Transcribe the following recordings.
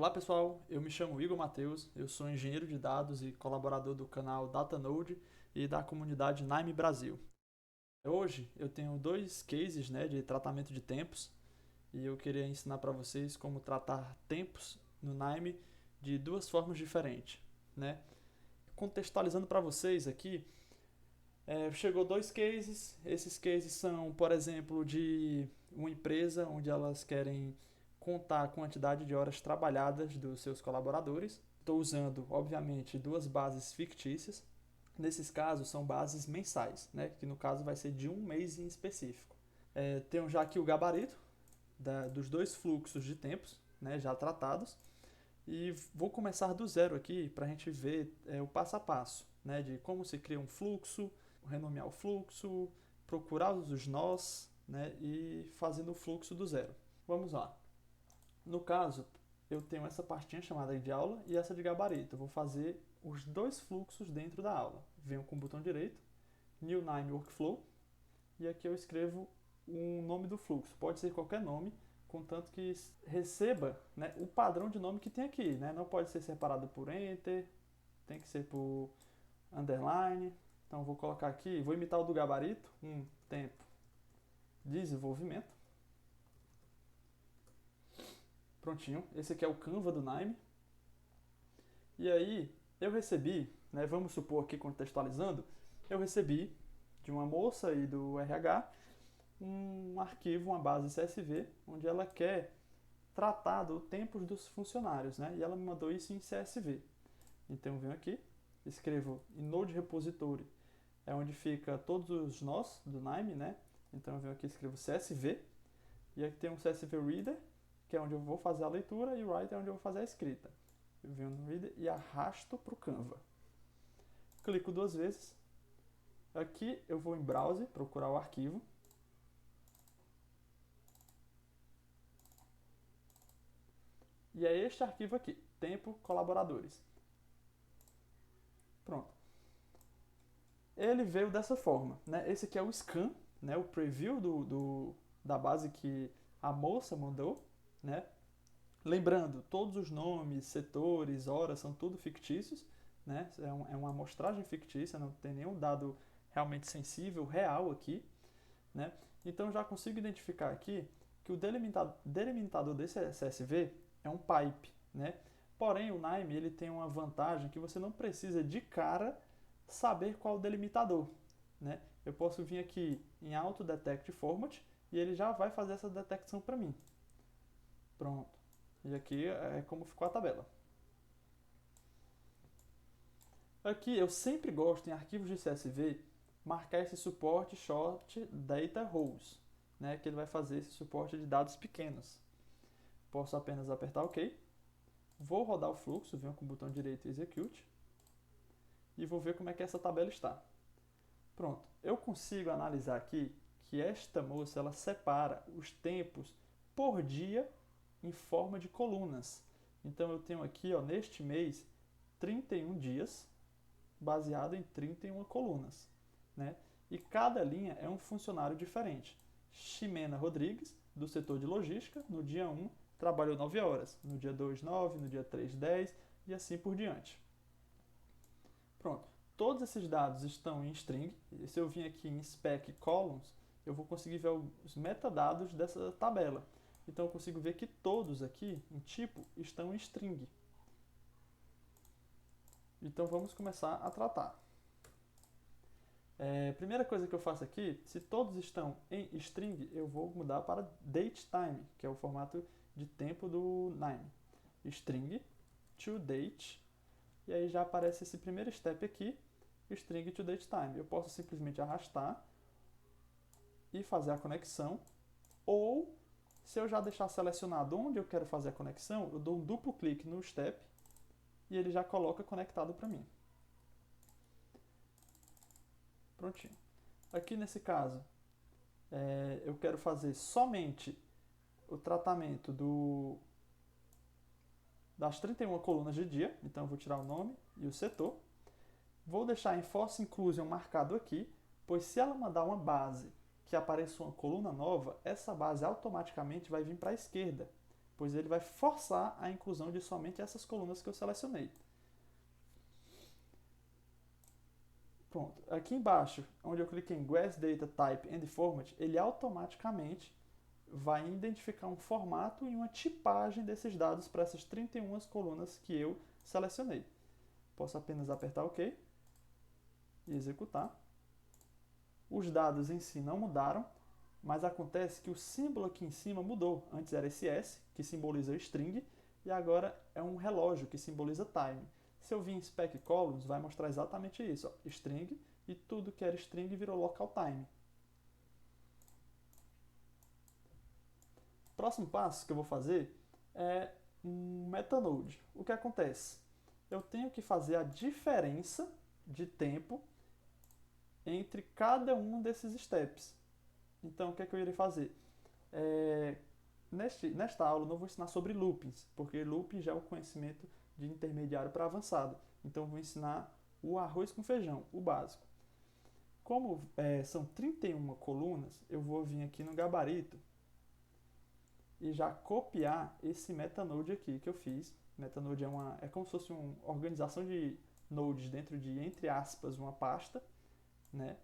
Olá pessoal, eu me chamo Igor Matheus, eu sou engenheiro de dados e colaborador do canal DataNode e da comunidade Nime Brasil. Hoje eu tenho dois cases, de tratamento de tempos e eu queria ensinar para vocês como tratar tempos no Nime de duas formas diferentes. Né? Contextualizando para vocês aqui, chegou dois cases. Esses cases são, por exemplo, de uma empresa onde elas querem contar a quantidade de horas trabalhadas dos seus colaboradores. Estou usando, obviamente, duas bases fictícias. Nesses casos, são bases mensais, que no caso vai ser de um mês em específico. Tenho já aqui o gabarito dos dois fluxos de tempos, já tratados. E vou começar do zero aqui para a gente ver o passo a passo, de como se cria um fluxo, renomear o fluxo, procurar os nós, e fazendo o fluxo do zero. Vamos lá. No caso, eu tenho essa pastinha chamada de aula e essa de gabarito. Eu vou fazer os dois fluxos dentro da aula. Venho com o botão direito, New Nime Workflow, e aqui eu escrevo o nome do fluxo. Pode ser qualquer nome, contanto que receba o padrão de nome que tem aqui. Não pode ser separado por Enter, tem que ser por underline. Então vou colocar aqui, vou imitar o do gabarito, um tempo desenvolvimento. Prontinho, esse aqui é o Canva do Nime. E aí eu recebi, vamos supor aqui contextualizando, eu recebi de uma moça e do RH um arquivo, uma base CSV, onde ela quer tratar do tempo dos funcionários, e ela me mandou isso em CSV. Então eu venho aqui, escrevo em Node Repository, é onde fica todos os nós do Nime, Então eu venho aqui e escrevo CSV, e aqui tem um CSV Reader, que é onde eu vou fazer a leitura, e o Writer é onde eu vou fazer a escrita. Eu venho no Reader e arrasto para o Canva. Clico duas vezes. Aqui eu vou em Browse, procurar o arquivo. E é este arquivo aqui, tempo colaboradores. Pronto. Ele veio dessa forma. Esse aqui é o scan, o preview da base que a moça mandou. Lembrando, todos os nomes, setores, horas, são tudo fictícios. É uma amostragem fictícia, não tem nenhum dado realmente sensível, real aqui. Então já consigo identificar aqui que o delimitador desse CSV é um pipe. Porém, o Nime ele tem uma vantagem que você não precisa de cara saber qual o delimitador. Eu posso vir aqui em Auto Detect Format e ele já vai fazer essa detecção para mim. Pronto. E aqui é como ficou a tabela. Aqui eu sempre gosto em arquivos de CSV marcar esse suporte short data rows, que ele vai fazer esse suporte de dados pequenos. Posso apenas apertar OK. Vou rodar o fluxo, venho com o botão direito Execute e vou ver como é que essa tabela está. Pronto, eu consigo analisar aqui que esta moça ela separa os tempos por dia em forma de colunas. Então eu tenho aqui, neste mês, 31 dias, baseado em 31 colunas. E cada linha é um funcionário diferente. Ximena Rodrigues, do setor de logística, no dia 1, trabalhou 9 horas, no dia 2, 9, no dia 3, 10 e assim por diante. Pronto, todos esses dados estão em string. E se eu vir aqui em spec columns, eu vou conseguir ver os metadados dessa tabela. Então eu consigo ver que todos aqui, em tipo, estão em string. Então vamos começar a tratar. Primeira coisa que eu faço aqui, se todos estão em string, eu vou mudar para datetime, que é o formato de tempo do Nime. String to date, e aí já aparece esse primeiro step aqui, string to datetime. Eu posso simplesmente arrastar e fazer a conexão, ou se eu já deixar selecionado onde eu quero fazer a conexão, eu dou um duplo clique no step e ele já coloca conectado para mim. Prontinho. Aqui nesse caso, eu quero fazer somente o tratamento das 31 colunas de dia, então eu vou tirar o nome e o setor. Vou deixar em Force Inclusion marcado aqui, pois se ela mandar uma base que apareça uma coluna nova, essa base automaticamente vai vir para a esquerda. pois ele vai forçar a inclusão de somente essas colunas que eu selecionei. Pronto, aqui embaixo, onde eu cliquei em Guess Data Type and Format, ele automaticamente vai identificar um formato e uma tipagem desses dados para essas 31 colunas que eu selecionei. Posso apenas apertar OK e executar. Os dados em si não mudaram, mas acontece que o símbolo aqui em cima mudou. Antes era esse S, que simboliza string, e agora é um relógio, que simboliza time. Se eu vir em spec columns, vai mostrar exatamente isso, ó, string, e tudo que era string virou local time. O próximo passo que eu vou fazer é um metanode. O que acontece? Eu tenho que fazer a diferença de tempo entre cada um desses steps. Então, o que é que eu irei fazer? Nesta aula, eu não vou ensinar sobre loopings, porque looping já é um conhecimento de intermediário para avançado. Então, eu vou ensinar o arroz com feijão, o básico. Como são 31 colunas, eu vou vir aqui no gabarito e já copiar esse metanode aqui que eu fiz. Metanode é como se fosse uma organização de nodes dentro de, entre aspas, uma pasta, né?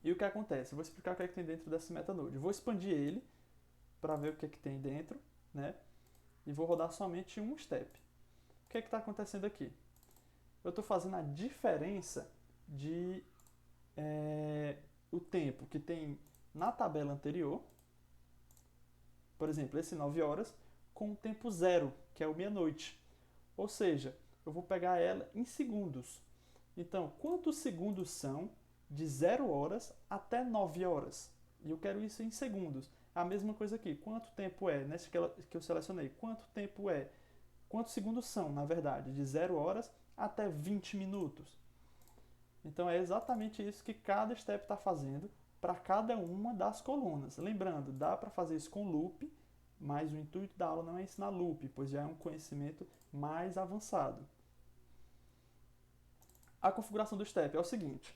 E o que acontece? Eu vou explicar o que é que tem dentro desse metanode. Eu vou expandir ele para ver o que é que tem dentro, né? E vou rodar somente um step. O que é que está acontecendo aqui? Eu estou fazendo a diferença de o tempo que tem na tabela anterior, por exemplo, esse 9 horas, com o tempo zero, que é o meia-noite. Ou seja, eu vou pegar ela em segundos. Então, quantos segundos são de 0 horas até 9 horas? E eu quero isso em segundos. A mesma coisa aqui. Quanto tempo é, nesse que eu selecionei, quanto tempo é? Quantos segundos são, na verdade, de 0 horas até 20 minutos? Então é exatamente isso que cada step está fazendo para cada uma das colunas. Lembrando, dá para fazer isso com loop, mas o intuito da aula não é ensinar loop, pois já é um conhecimento mais avançado. A configuração do step é o seguinte.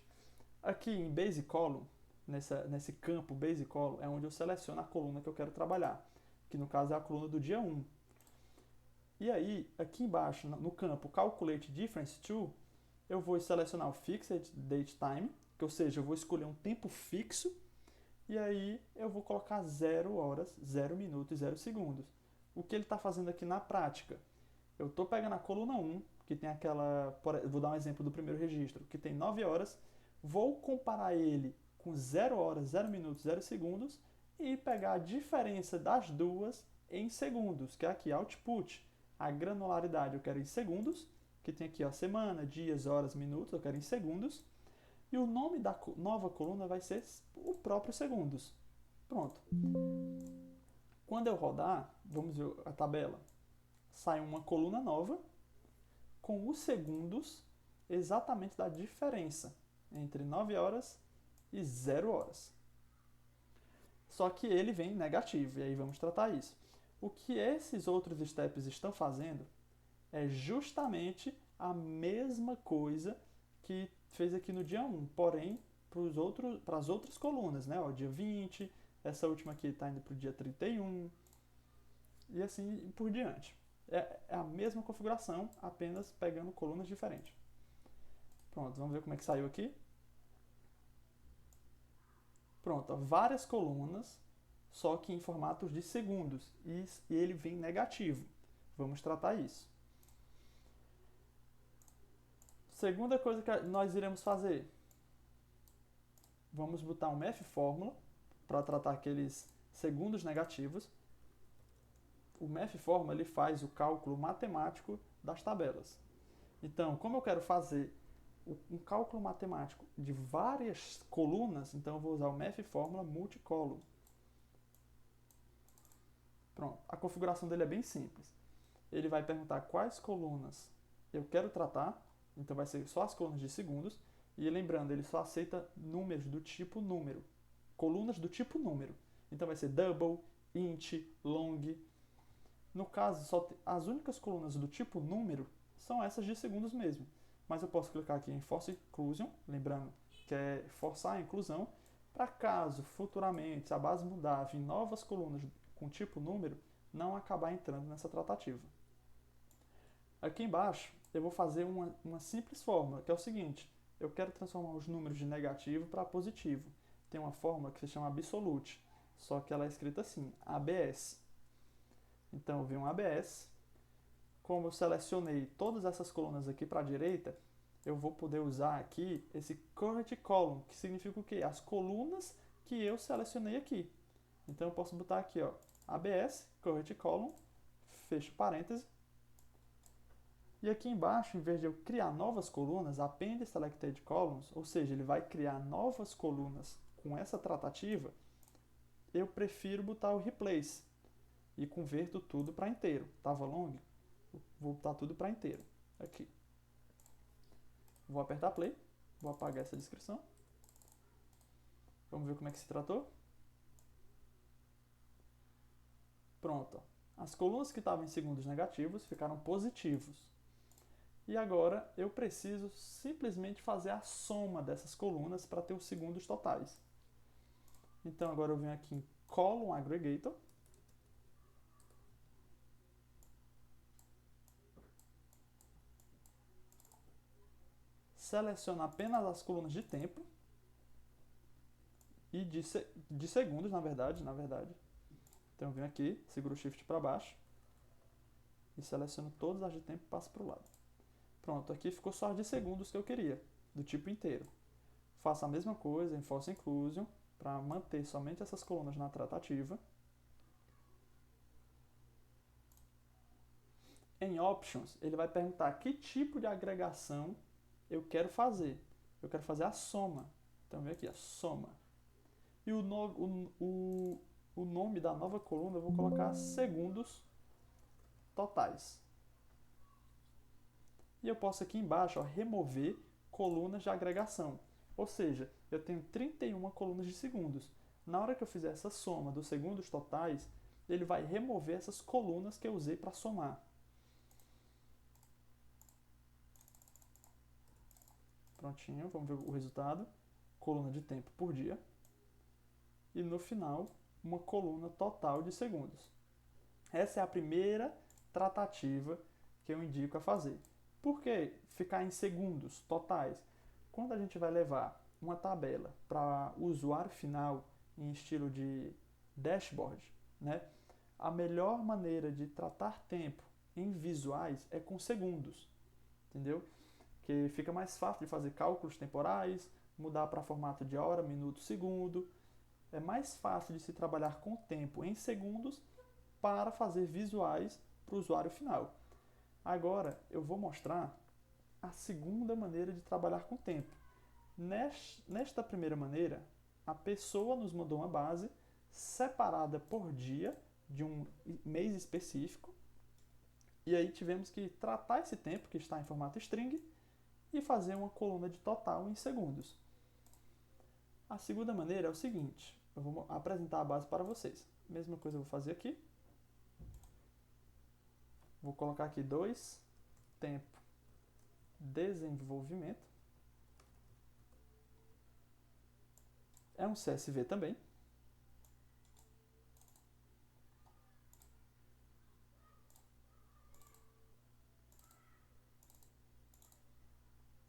Aqui em Basic Column, nesse campo Basic Column, é onde eu seleciono a coluna que eu quero trabalhar, que no caso é a coluna do dia 1. E aí, aqui embaixo, no campo Calculate Difference To, eu vou selecionar o Fixed Date Time, ou seja, eu vou escolher um tempo fixo, e aí eu vou colocar 0 horas, 0 minutos e 0 segundos. O que ele está fazendo aqui na prática? Eu estou pegando a coluna 1, que tem aquela, vou dar um exemplo do primeiro registro, que tem 9 horas, vou comparar ele com 0 horas, 0 minutos, 0 segundos, e pegar a diferença das duas em segundos, que é aqui output. A granularidade eu quero em segundos, que tem aqui a semana, dias, horas, minutos, eu quero em segundos. E o nome da nova coluna vai ser o próprio segundos. Pronto. Quando eu rodar, vamos ver a tabela, sai uma coluna nova com os segundos exatamente da diferença entre 9 horas e 0 horas. Só que ele vem negativo, e aí vamos tratar isso. O que esses outros steps estão fazendo é justamente a mesma coisa que fez aqui no dia 1, porém para as outras colunas, né? Ó, dia 20, essa última aqui está indo para o dia 31, e assim por diante. É a mesma configuração, apenas pegando colunas diferentes. Pronto, vamos ver como é que saiu aqui. Pronto, ó, várias colunas, só que em formatos de segundos, e ele vem negativo. Vamos tratar isso. Segunda coisa que nós iremos fazer, vamos botar um mathFormula para tratar aqueles segundos negativos. O mathFormula ele faz o cálculo matemático das tabelas. Então, como eu quero fazer um cálculo matemático de várias colunas, então eu vou usar o mathFormula multicolumn. Pronto, a configuração dele é bem simples. Ele vai perguntar quais colunas eu quero tratar, então vai ser só as colunas de segundos, e lembrando, ele só aceita números do tipo número, colunas do tipo número. Então vai ser double, int, long. No caso, as únicas colunas do tipo número são essas de segundos mesmo. Mas eu posso clicar aqui em Force Inclusion, lembrando que é forçar a inclusão, para caso futuramente, se a base mudar, vir novas colunas com tipo número, não acabar entrando nessa tratativa. Aqui embaixo, eu vou fazer uma simples fórmula, que é o seguinte: eu quero transformar os números de negativo para positivo. Tem uma fórmula que se chama absolute, só que ela é escrita assim, ABS. Então, eu venho um ABS. Como eu selecionei todas essas colunas aqui para a direita, eu vou poder usar aqui esse current column, que significa o quê? As colunas que eu selecionei aqui. Então, eu posso botar aqui, ó, ABS, current column, fecho parêntese. E aqui embaixo, em vez de eu criar novas colunas, append selected columns, ou seja, ele vai criar novas colunas com essa tratativa, eu prefiro botar o replace e converto tudo para inteiro. Tava long? Vou botar tudo para inteiro. Aqui. Vou apertar play, vou apagar essa descrição. Vamos ver como é que se tratou. Pronto. As colunas que estavam em segundos negativos ficaram positivos. E agora eu preciso simplesmente fazer a soma dessas colunas para ter os segundos totais. Então agora eu venho aqui em Column Aggregator. Seleciono apenas as colunas de tempo e de segundos, na verdade. Então eu venho aqui, seguro o Shift para baixo e seleciono todas as de tempo e passo para o lado. Pronto, aqui ficou só as de segundos que eu queria, do tipo inteiro. Faço a mesma coisa em Force Inclusion para manter somente essas colunas na tratativa. Em Options, ele vai perguntar que tipo de agregação eu quero fazer. Eu quero fazer a soma. Então vem aqui, a soma. E o nome da nova coluna eu vou colocar segundos totais. E eu posso aqui embaixo, ó, remover colunas de agregação. Ou seja, eu tenho 31 colunas de segundos. Na hora que eu fizer essa soma dos segundos totais, ele vai remover essas colunas que eu usei para somar. Prontinho, vamos ver o resultado. Coluna de tempo por dia. E no final, uma coluna total de segundos. Essa é a primeira tratativa que eu indico a fazer. Por que ficar em segundos totais? Quando a gente vai levar uma tabela para o usuário final em estilo de dashboard, né? A melhor maneira de tratar tempo em visuais é com segundos, entendeu? Que fica mais fácil de fazer cálculos temporais, mudar para formato de hora, minuto, segundo. É mais fácil de se trabalhar com tempo em segundos para fazer visuais para o usuário final. Agora eu vou mostrar a segunda maneira de trabalhar com tempo. Nesta primeira maneira, a pessoa nos mandou uma base separada por dia de um mês específico, e aí tivemos que tratar esse tempo, que está em formato string, e fazer uma coluna de total em segundos. A segunda maneira é o seguinte: eu vou apresentar a base para vocês. Mesma coisa eu vou fazer aqui. Vou colocar aqui 2, tempo, desenvolvimento. É um CSV também.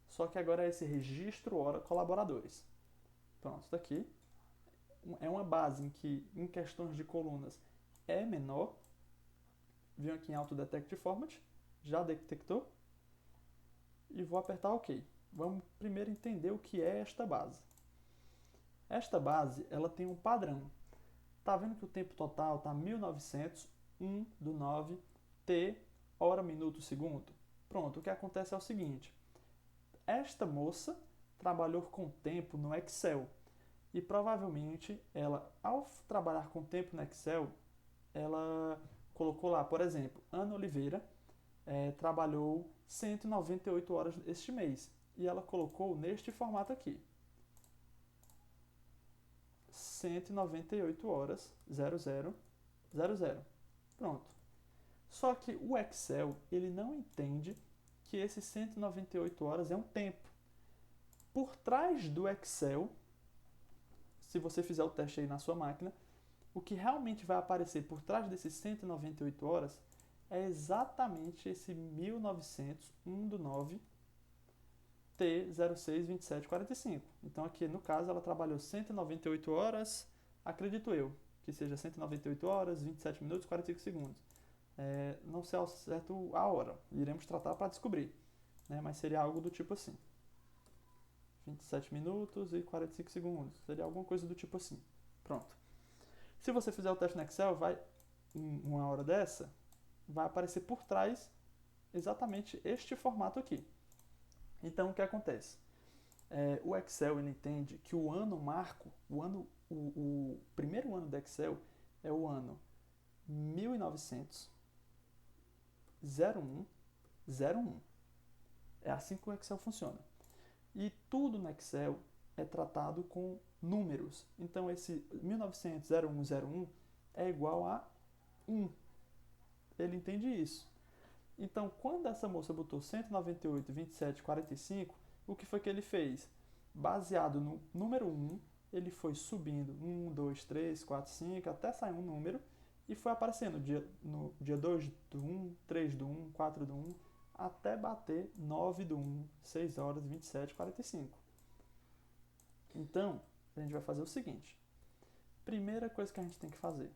Só que agora é esse registro hora colaboradores. Pronto, isso daqui é uma base em que, em questões de colunas, é menor. Venho aqui em Auto Detect Format, já detectou, e vou apertar OK. Vamos primeiro entender o que é esta base. Esta base, ela tem um padrão. Tá vendo que o tempo total está 1900, 1 do 9, T, hora, minuto, segundo? Pronto, o que acontece é o seguinte: esta moça trabalhou com tempo no Excel e provavelmente ela, ao trabalhar com tempo no Excel, ela colocou lá, por exemplo, Ana Oliveira trabalhou 198 horas este mês e ela colocou neste formato aqui: 198 horas 0000. Pronto. Só que o Excel, ele não entende que esses 198 horas é um tempo. Por trás do Excel, se você fizer o teste aí na sua máquina, O que realmente vai aparecer por trás desses 198 horas é exatamente esse 1901 do 9 T062745. Então aqui no caso ela trabalhou 198 horas, acredito eu, que seja 198 horas, 27 minutos e 45 segundos. Não sei ao certo a hora, iremos tratar para descobrir, né? Mas seria algo do tipo assim. 27 minutos e 45 segundos, seria alguma coisa do tipo assim. Pronto. Se você fizer o teste no Excel, uma hora dessa, vai aparecer por trás exatamente este formato aqui. Então, o que acontece? O Excel ele entende que o ano marco, o primeiro ano do Excel é o ano 1900, 01, 01. É assim que o Excel funciona. E tudo no Excel é tratado com números. Então, esse 1900, 01, 01 é igual a 1. Ele entende isso. Então, quando essa moça botou 198, 27, 45, o que foi que ele fez? Baseado no número 1, ele foi subindo 1, 2, 3, 4, 5, até sair um número, e foi aparecendo no dia 2 do 1, 3 do 1, 4 do 1, até bater 9 do 1, 6 horas, 27, 45. Então, a gente vai fazer o seguinte. Primeira coisa que a gente tem que fazer.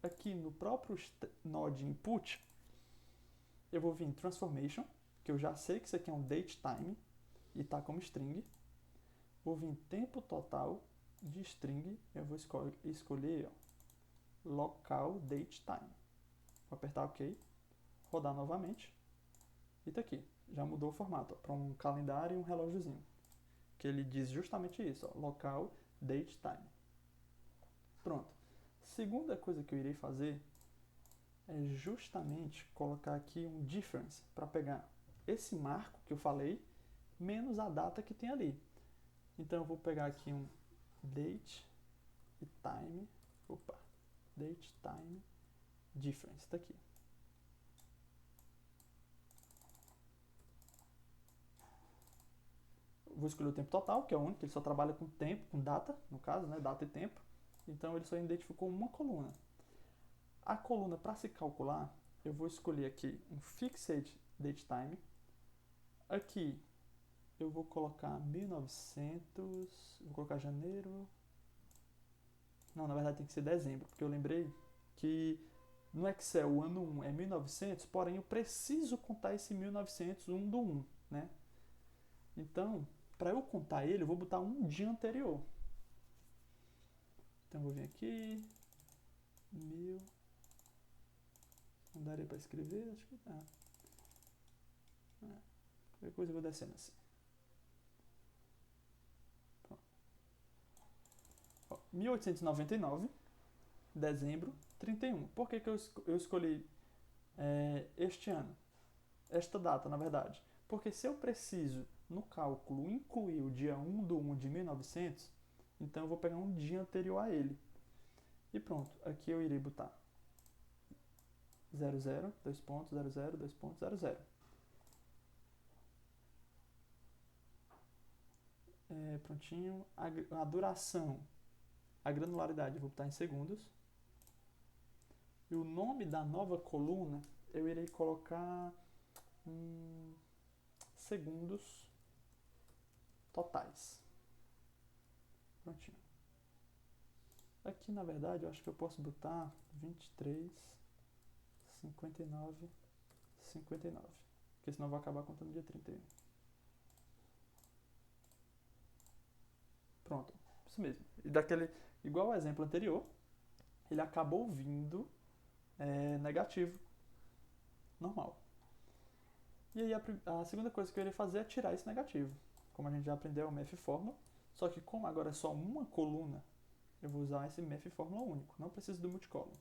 Aqui no próprio nó de input, eu vou vir em transformation, que eu já sei que isso aqui é um date time, e está como string. Vou vir em tempo total de string, eu vou escolher local date time. Vou apertar OK, rodar novamente, e está aqui. Já mudou o formato para um calendário e um relógiozinho, que ele diz justamente isso, local date time. Pronto. Segunda coisa que eu irei fazer é justamente colocar aqui um difference para pegar esse marco que eu falei menos a data que tem ali. Então eu vou pegar aqui um date e time, date time difference, está aqui. Vou escolher o tempo total, que é o único, ele só trabalha com tempo, com data, no caso, né, data e tempo. Então ele só identificou uma coluna. A coluna, para se calcular, eu vou escolher aqui um fixed date time. Aqui eu vou colocar 1900, vou colocar janeiro. Não, na verdade tem que ser dezembro, porque eu lembrei que no Excel o ano 1 é 1900, porém eu preciso contar esse 1901 do 1, né? Então, para eu contar ele, eu vou botar um dia anterior. Então eu vou vir aqui, 1000, não daria para escrever, acho que dá. Qualquer coisa eu vou descendo assim. Pronto. 1899, dezembro, 31. Por que eu escolhi este ano? Esta data, na verdade. Porque se eu preciso, no cálculo, incluir o dia 1 do 1 de 1900, então eu vou pegar um dia anterior a ele. E pronto, aqui eu irei botar 00, 2 pontos, 00, 2 pontos, 00. Prontinho. A duração, a granularidade eu vou botar em segundos. E o nome da nova coluna eu irei colocar segundos totais. Prontinho. Aqui, na verdade, eu acho que eu posso botar 23, 59, 59. Porque senão eu vou acabar contando dia 31. Pronto, isso mesmo. E igual ao exemplo anterior, ele acabou vindo negativo, normal. E aí a segunda coisa que eu iria fazer é tirar esse negativo. Como a gente já aprendeu, é o math fórmula. Só que como agora é só uma coluna, eu vou usar esse math fórmula único. Não preciso do multicolumn.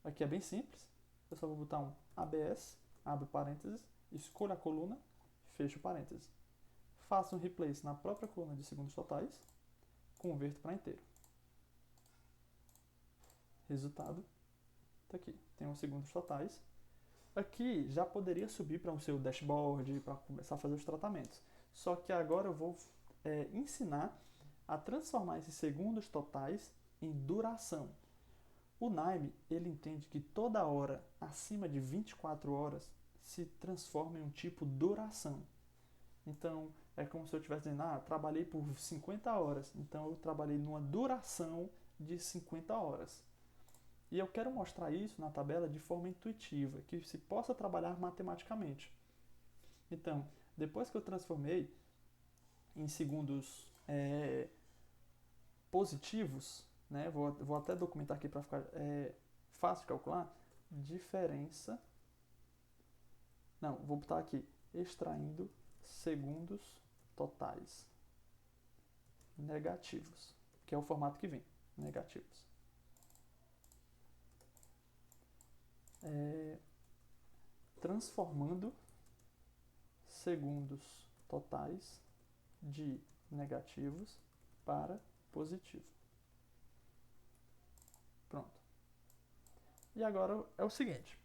Aqui é bem simples. Eu só vou botar um ABS, abro parênteses, escolho a coluna, fecho parênteses. Faço um replace na própria coluna de segundos totais, converto para inteiro. Resultado, está aqui. Tem os segundos totais. Aqui já poderia subir para o seu dashboard, para começar a fazer os tratamentos. Só que agora eu vou ensinar a transformar esses segundos totais em duração. O Nime, ele entende que toda hora acima de 24 horas se transforma em um tipo duração. Então, é como se eu estivesse dizendo, trabalhei por 50 horas, então eu trabalhei numa duração de 50 horas. E eu quero mostrar isso na tabela de forma intuitiva, que se possa trabalhar matematicamente. Então, depois que eu transformei em segundos positivos, né, vou até documentar aqui para ficar fácil de calcular, diferença, não, vou botar aqui, extraindo segundos totais negativos, que é o formato que vem, negativos. Transformando segundos totais de negativos para positivo. Pronto. E agora é o seguinte,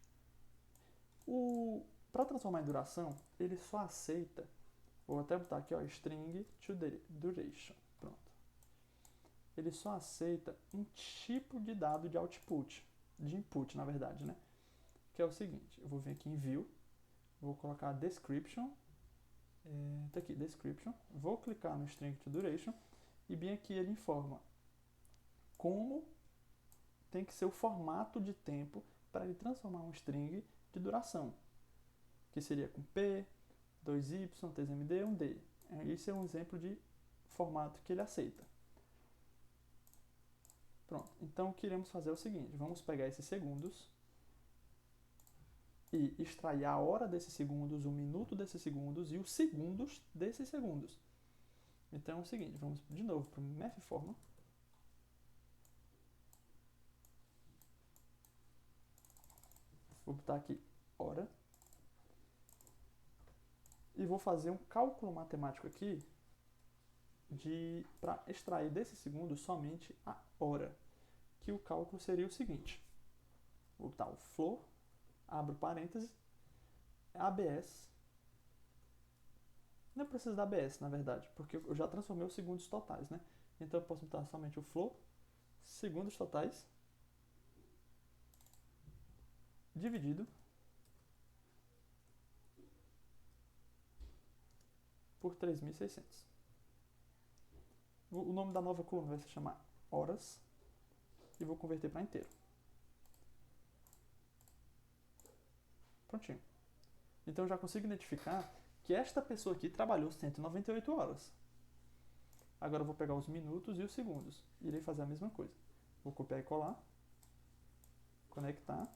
para transformar em duração, ele só aceita, vou até botar aqui, string to duration. Pronto. Ele só aceita um tipo de dado de output, de input, na verdade, né? Que é o seguinte, eu vou vir aqui em view, vou colocar description, tá aqui, description, vou clicar no string to duration e bem aqui ele informa como tem que ser o formato de tempo para ele transformar um string de duração, que seria com P, 2Y, TXMD, 1D. Esse é um exemplo de formato que ele aceita. Pronto, então o que iremos fazer é o seguinte, vamos pegar esses segundos e extrair a hora desses segundos, o minuto desses segundos e os segundos desses segundos. Então é o seguinte, vamos de novo para o mathformula. Vou botar aqui hora. E vou fazer um cálculo matemático aqui para extrair desses segundos somente a hora. Que o cálculo seria o seguinte. Vou botar o floor, abro parênteses, ABS. Não precisa da ABS, na verdade, porque eu já transformei os segundos totais, né? Então eu posso botar somente o floor, segundos totais, dividido por 3.600. O nome da nova coluna vai se chamar horas e vou converter para inteiro. Prontinho. Então eu já consigo identificar que esta pessoa aqui trabalhou 198 horas. Agora eu vou pegar os minutos e os segundos. Irei fazer a mesma coisa. Vou copiar e colar. Conectar.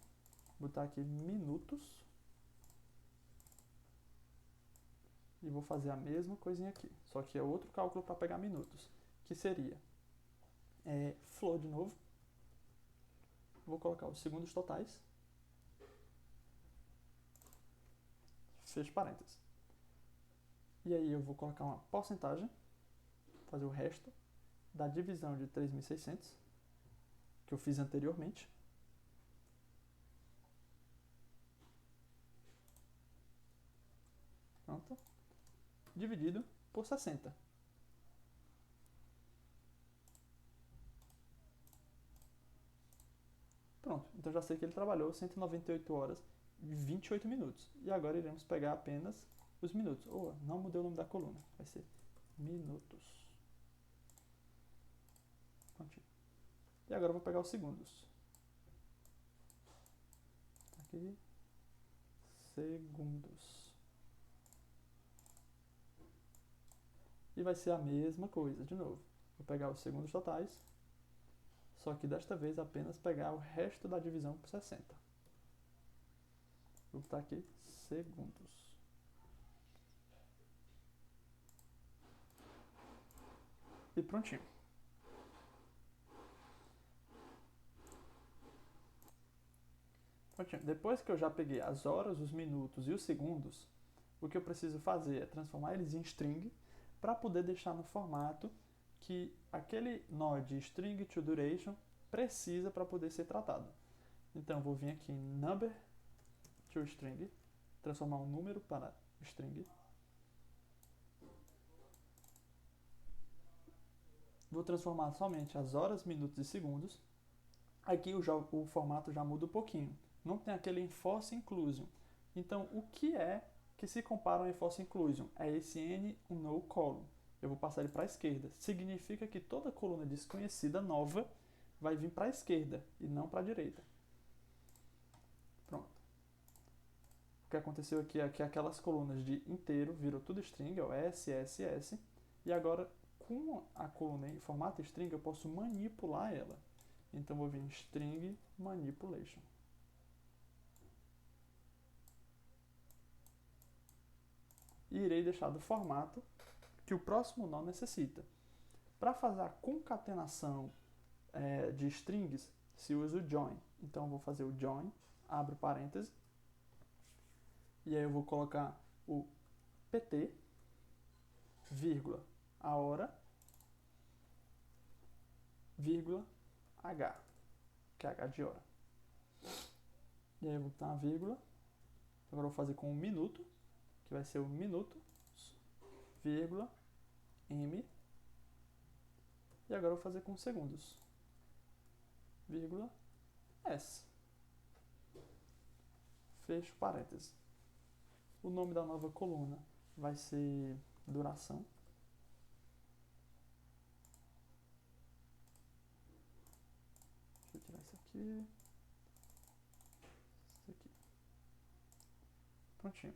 Botar aqui minutos. E vou fazer a mesma coisinha aqui. Só que é outro cálculo para pegar minutos. Que seria flow de novo. Vou colocar os segundos totais. Fecho parênteses. E aí eu vou colocar uma porcentagem, fazer o resto da divisão de 3.600, que eu fiz anteriormente. Pronto. Dividido por 60. Pronto, então já sei que ele trabalhou 198 horas e 28 minutos. E agora iremos pegar apenas os minutos. Não mudei o nome da coluna, vai ser minutos. Prontinho. E agora eu vou pegar os segundos. Aqui, segundos. E vai ser a mesma coisa, de novo. Vou pegar os segundos totais, só que desta vez apenas pegar o resto da divisão por 60. Vou botar aqui segundos. E prontinho. Prontinho. Depois que eu já peguei as horas, os minutos e os segundos, o que eu preciso fazer é transformar eles em string para poder deixar no formato que aquele nó de string to duration precisa para poder ser tratado. Então, vou vir aqui em number to string, transformar um número para string. vou transformar somente as horas, minutos e segundos. Aqui o formato já muda um pouquinho. Não tem aquele enforce inclusion. Então, o que é que se compara ao enforce inclusion? É esse N no column. Eu vou passar ele para a esquerda. Significa que toda coluna desconhecida nova vai vir para a esquerda e não para a direita. Pronto. O que aconteceu aqui é que aquelas colunas de inteiro virou tudo string, ó, S, S, S. E agora, com a coluna em formato string, eu posso manipular ela. Então, vou vir em string manipulation. E irei deixar do formato que o próximo nó necessita. Para fazer a concatenação de strings, se usa o join. Então, eu vou fazer o join, abro parêntese, e aí eu vou colocar o pt, vírgula, a hora, vírgula, h, que é h de hora. E aí eu vou botar uma vírgula, agora eu vou fazer com um minuto, que vai ser o minuto, vírgula, m, e agora eu vou fazer com segundos, vírgula, s. Fecho parênteses. O nome da nova coluna vai ser duração. Deixa eu tirar isso aqui. Isso aqui. Prontinho.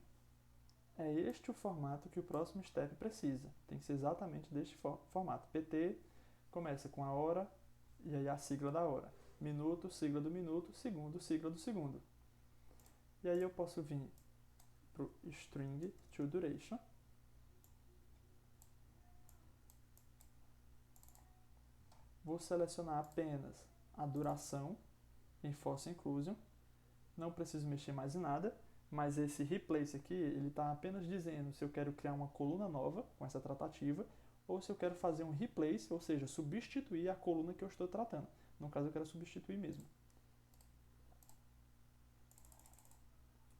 É este o formato que o próximo step precisa. Tem que ser exatamente deste formato. PT começa com a hora e aí a sigla da hora. Minuto, sigla do minuto, segundo, sigla do segundo. E aí eu posso vir para o string to duration. Vou selecionar apenas a duração em force inclusion. Não preciso mexer mais em nada, mas esse replace aqui, ele está apenas dizendo se eu quero criar uma coluna nova com essa tratativa ou se eu quero fazer um replace, ou seja, substituir a coluna que eu estou tratando. No caso, eu quero substituir mesmo.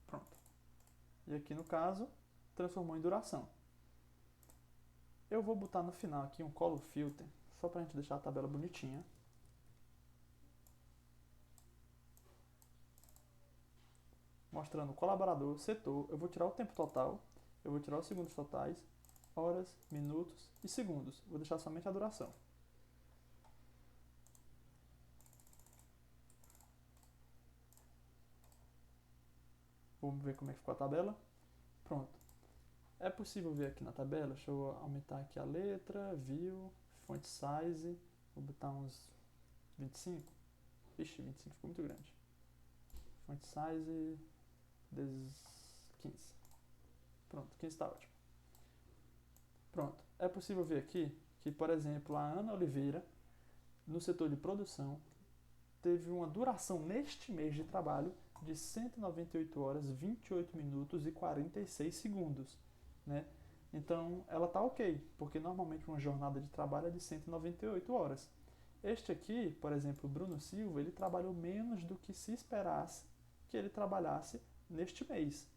Pronto. E aqui, no caso, transformou em duração. Eu vou botar no final aqui um color filter, só para a gente deixar a tabela bonitinha. Mostrando o colaborador, setor, eu vou tirar o tempo total, eu vou tirar os segundos totais, horas, minutos e segundos. Vou deixar somente a duração. Vamos ver como é que ficou a tabela. Pronto. É possível ver aqui na tabela, deixa eu aumentar aqui a letra, view, font size, vou botar uns 25. Ixi, 25 ficou muito grande. Font size 15. Pronto, 15 está ótimo. Pronto. É possível ver aqui que, por exemplo, a Ana Oliveira, no setor de produção, teve uma duração neste mês de trabalho de 198 horas, 28 minutos e 46 segundos. Né? Então, ela está ok, porque normalmente uma jornada de trabalho é de 198 horas. Este aqui, por exemplo, o Bruno Silva, ele trabalhou menos do que se esperasse que ele trabalhasse neste mês.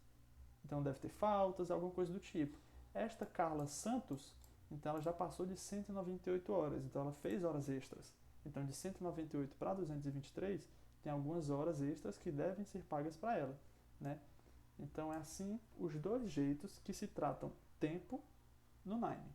Então, deve ter faltas, alguma coisa do tipo. Esta Carla Santos, então ela já passou de 198 horas, então ela fez horas extras. Então, de 198 para 223, tem algumas horas extras que devem ser pagas para ela, né? Então, é assim os dois jeitos que se tratam tempo no Nine.